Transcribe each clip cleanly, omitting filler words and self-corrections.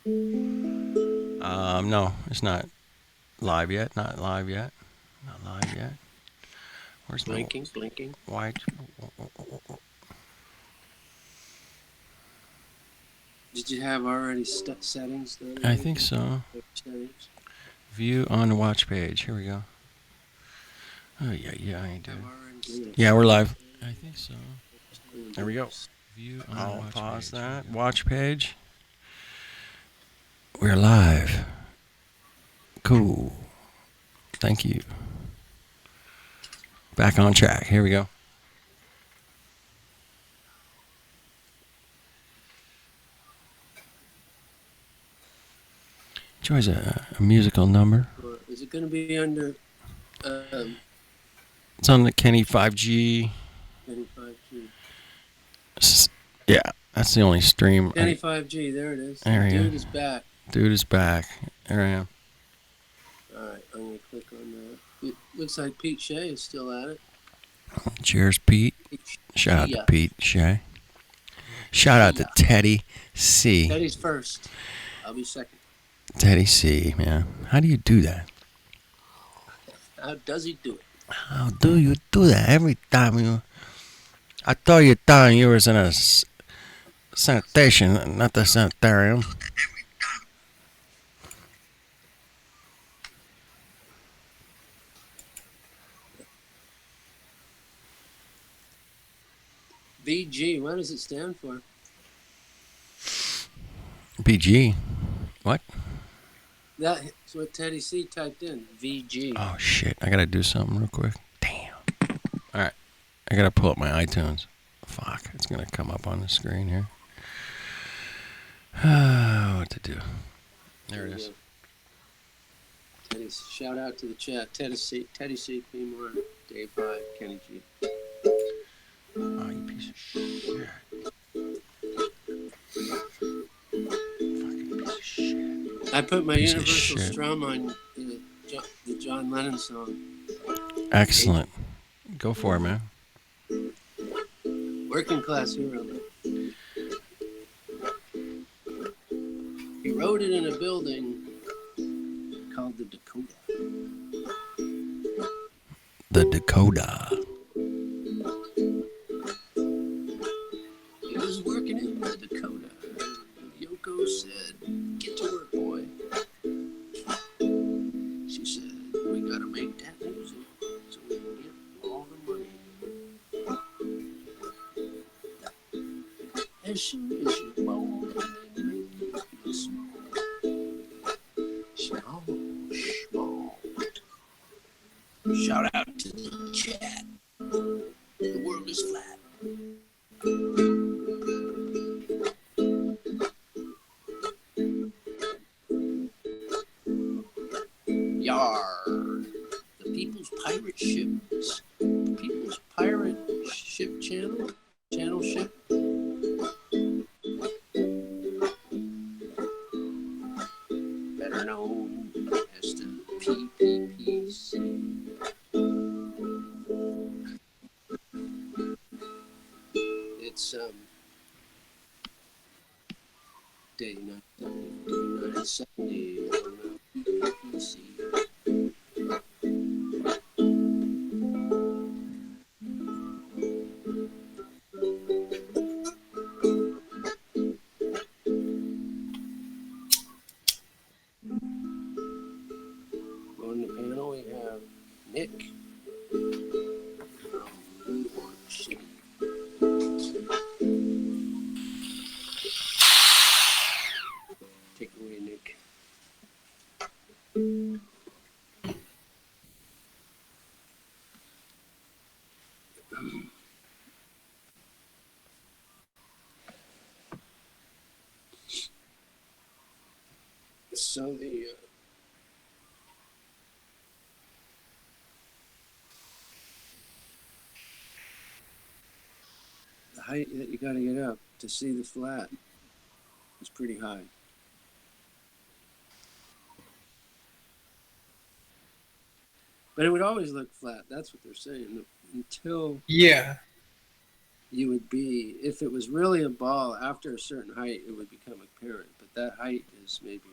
No, it's not live yet. Not live yet. Not live yet. Where's my Blinking, blinking. white? Did you have already settings done? I think so. Settings. View on the watch page. Here we go. Oh yeah, I do. Already. Yeah, we're live. I think so. There we go. Windows. View on I'll watch pause page. That. Watch page. We're live. Cool. Thank you. Back on track. Here we go. Choose a musical number. Is it going to be under It's on the Kenny 5G. Kenny 5G? Yeah, that's the only stream. Kenny 5G, there it is. There he Dude is back. Dude is back. There I am. Alright, I'm going to click on that. It looks like Pete Shea is still at it. Cheers, Pete. Shout out to Pete Shea. Shout out to Teddy C. Teddy's first. I'll be second. Teddy C, man. How do you do that? How does he do it? How do you do that? Every time you... I thought you was in a sanitation, not the sanitarium. VG, what does it stand for? BG. What? That's what Teddy C typed in. VG. Oh, shit. I gotta do something real quick. Damn. Alright. I gotta pull up my iTunes. Fuck. It's gonna come up on the screen here. What to do? There it is. Shout out to the chat. Teddy C, P1, Dave High, Kenny G. Oh, you piece of shit. Fucking piece of shit. I put my Universal Strum on the John Lennon song. Excellent. Go for it, man. Working Class Hero. He wrote it in a building called the Dakota. The Dakota. He was working in the Dakota. Yoko said, "Get to work, boy." She said, "We gotta make that music so we can get all the money." As soon as you're born, they make you small. Small, small. Shout out to the chat. The world is flat. Yar. The People's Pirate Ships. The People's Pirate Ship Channel. Channel Ship. Better known as the PPC. It's day 970 on the PPC. On the panel we have Nick from New York City. Take it away, Nick. So the height that you got to get up to see the flat is pretty high. But it would always look flat. That's what they're saying until you would be, if it was really a ball, after a certain height, it would become apparent. But that height is maybe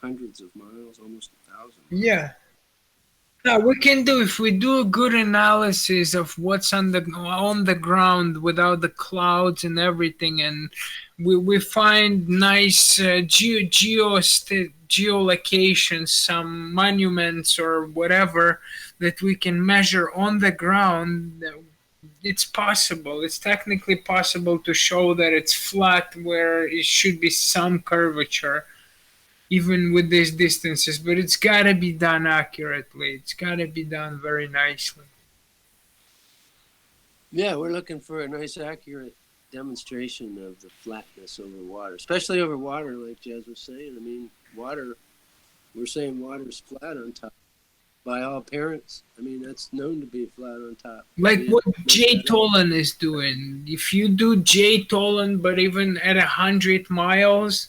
hundreds of miles, almost 1,000 miles. Yeah. Now we can do if we do a good analysis of what's on the ground without the clouds and everything, and we find nice geolocations, some monuments or whatever that we can measure on the ground. It's possible. It's technically possible to show that it's flat where it should be some curvature even with these distances, but it's got to be done accurately. It's got to be done very nicely. Yeah, we're looking for a nice, accurate demonstration of the flatness over water, especially over water, like Jez was saying. I mean, water, we're saying water's flat on top. By all appearance, I mean, that's known to be flat on top. Like what Jay Tolan is doing. If you do Jay Tolan, but even at 100 miles,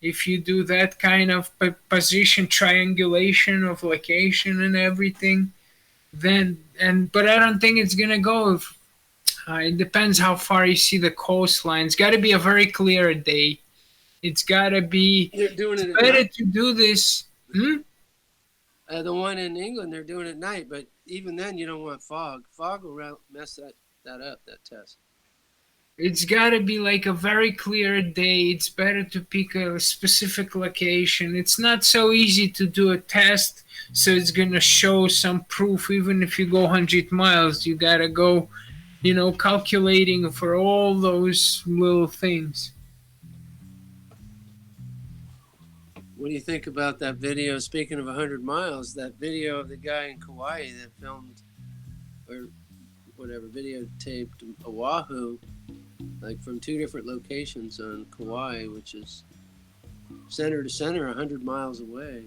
if you do that kind of position triangulation of location and everything, then but I don't think it's gonna go. It depends how far you see the coastline. It's got to be a very clear day. It's got to be. They're doing it better to do this. The one in England, they're doing it at night, but even then, you don't want fog. Fog will mess that up. That test. It's got to be like a very clear day. It's better to pick a specific location. It's not so easy to do a test, so it's going to show some proof. Even if you go 100 miles, you got to go, calculating for all those little things. What do you think about that video? Speaking of 100 miles, that video of the guy in Kauai that filmed, or whatever, videotaped Oahu, like from 2 different locations on Kauai, which is center to center, 100 miles away.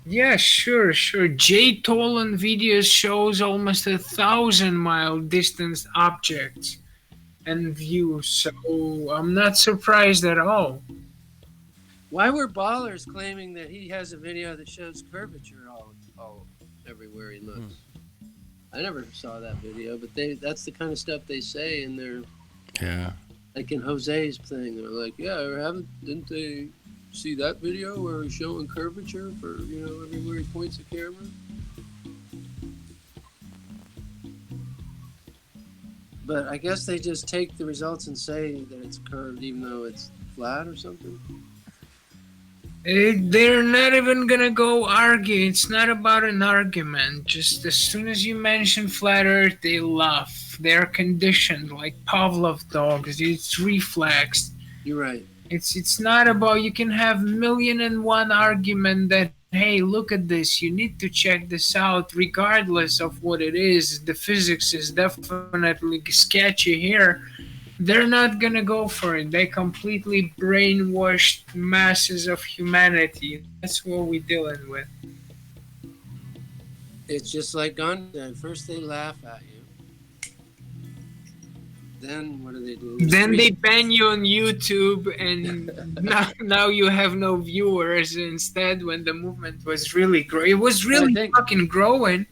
Yeah, sure. Jay Tolan videos shows almost 1,000-mile distance objects and views, so I'm not surprised at all. Why were ballers claiming that he has a video that shows curvature all everywhere he looks? I never saw that video, but that's the kind of stuff they say in their like in Jose's thing. They're like, didn't they see that video where he's showing curvature for everywhere he points the camera? But I guess they just take the results and say that it's curved even though it's flat or something. They're not even gonna go argue. It's not about an argument. Just as soon as you mention flat Earth, they laugh. They're conditioned like Pavlov dogs. It's reflex. You're right. It's not about. You can have 1,000,001 argument that, hey, look at this. You need to check this out, regardless of what it is. The physics is definitely sketchy here. They're not gonna go for it. They completely brainwashed masses of humanity. That's what we're dealing with. It's just like Gandhi said. First they laugh at you. Then what do they do? Then they ban you on YouTube, and now you have no viewers. Instead, when the movement was really growing, it was really fucking growing.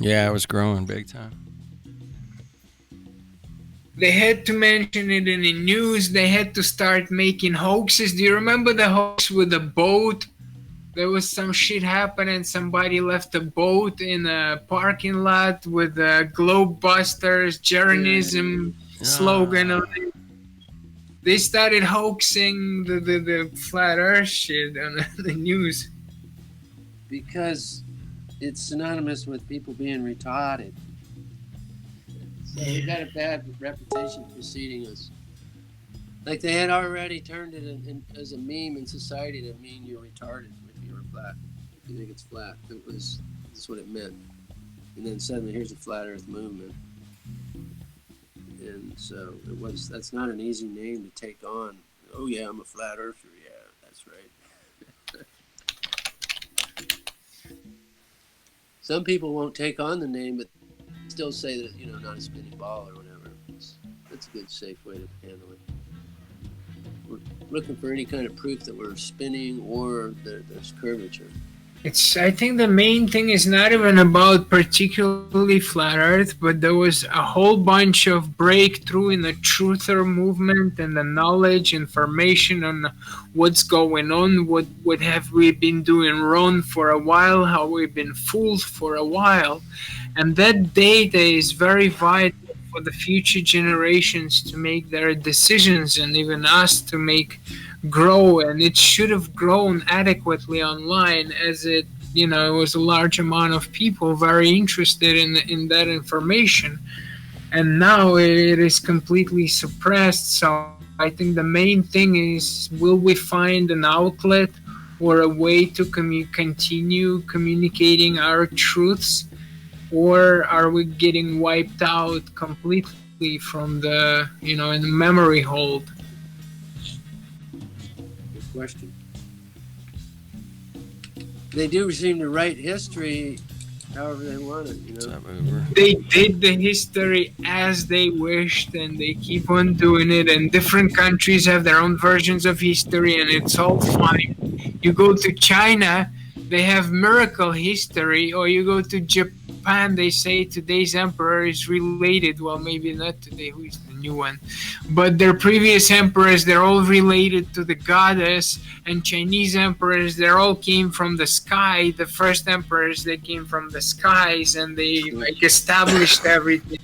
Yeah, it was growing big time. They had to mention it in the news. They had to start making hoaxes. Do you remember the hoax with the boat? There was some shit happening. Somebody left a boat in a parking lot with the Globebusters, Jeranism slogan. They started hoaxing the flat Earth shit on the news. Because it's synonymous with people being retarded. So they got a bad reputation preceding us. Like they had already turned it as a meme in society to mean you're retarded if you're flat. If you think it's flat, that's what it meant. And then suddenly here's the flat Earth movement. And so that's not an easy name to take on. Oh yeah, I'm a flat earther. Yeah, that's right. Some people won't take on the name, but still say that, not a spinning ball or whatever. That's a good, safe way to handle it. We're looking for any kind of proof that we're spinning or that there's curvature. It's. I think the main thing is not even about particularly flat Earth, but there was a whole bunch of breakthrough in the truther movement and the knowledge, information on what's going on, what have we been doing wrong for a while, how we've been fooled for a while, and that data is very vital for the future generations to make their decisions and even us to make grow, and it should have grown adequately online as it was a large amount of people very interested in that information, and now it is completely suppressed. So I think the main thing is, will we find an outlet or a way to continue communicating our truths, or are we getting wiped out completely from the in the memory hold? Good question. They do seem to write history however they want it, What's up, Uber? They did the history as they wished, and they keep on doing it, and different countries have their own versions of history, and it's all fine. You go to China, they have miracle history, or you go to Japan, they say today's emperor is related. Well, maybe not today, who is the new one, but their previous emperors, they're all related to the goddess. And Chinese emperors, they all came from the sky. The first emperors, they came from the skies, and they like established everything.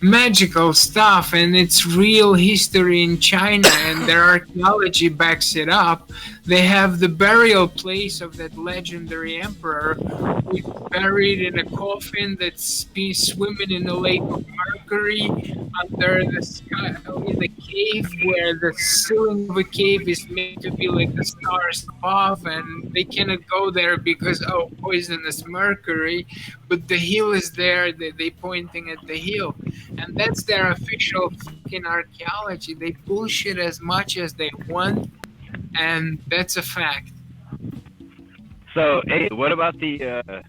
Magical stuff, and it's real history in China, and their archaeology backs it up. They have the burial place of that legendary emperor, who's buried in a coffin that's been swimming in the lake of Mercury under the sky, in the cave, where the ceiling of a cave is made to be like the stars above, and they cannot go there because poisonous mercury. But the hill is there. They pointing at the hill, and that's their official fucking archaeology. They bullshit as much as they want, and that's a fact. So, hey, what about the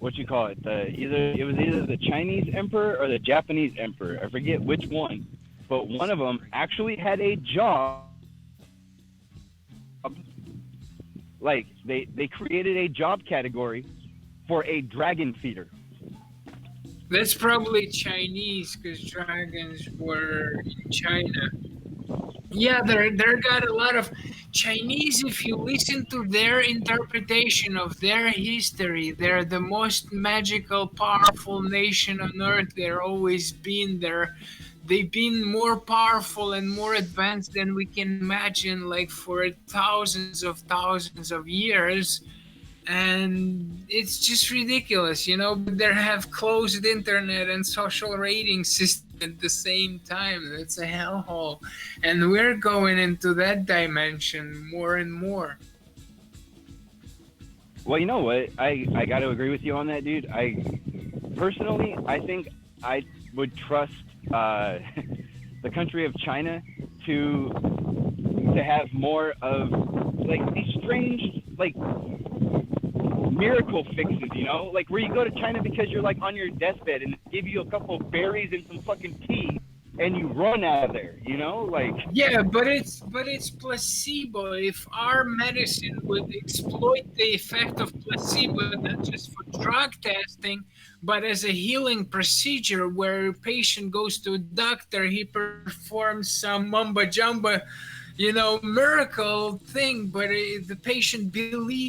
what you call it? It was either the Chinese emperor or the Japanese emperor. I forget which one, but one of them actually had a job. Like they created a job category for a dragon feeder. That's probably Chinese, because dragons were in China. Yeah, there got a lot of Chinese. If you listen to their interpretation of their history, they're the most magical, powerful nation on earth. They're always been there. They've been more powerful and more advanced than we can imagine, like for thousands of years, and it's just ridiculous. But they have closed internet and social rating system at the same time. That's a hellhole, and we're going into that dimension more and more. Well, you know what? I got to agree with you on that, dude. I think I would trust the country of China to have more of like these strange like miracle fixes, like where you go to China because you're like on your deathbed and they give you a couple of berries and some fucking tea and you run out of there, like Yeah, but it's placebo. If our medicine would exploit the effect of placebo, not just for drug testing, but as a healing procedure where a patient goes to a doctor, he performs some mumba jumba, miracle thing, but the patient believes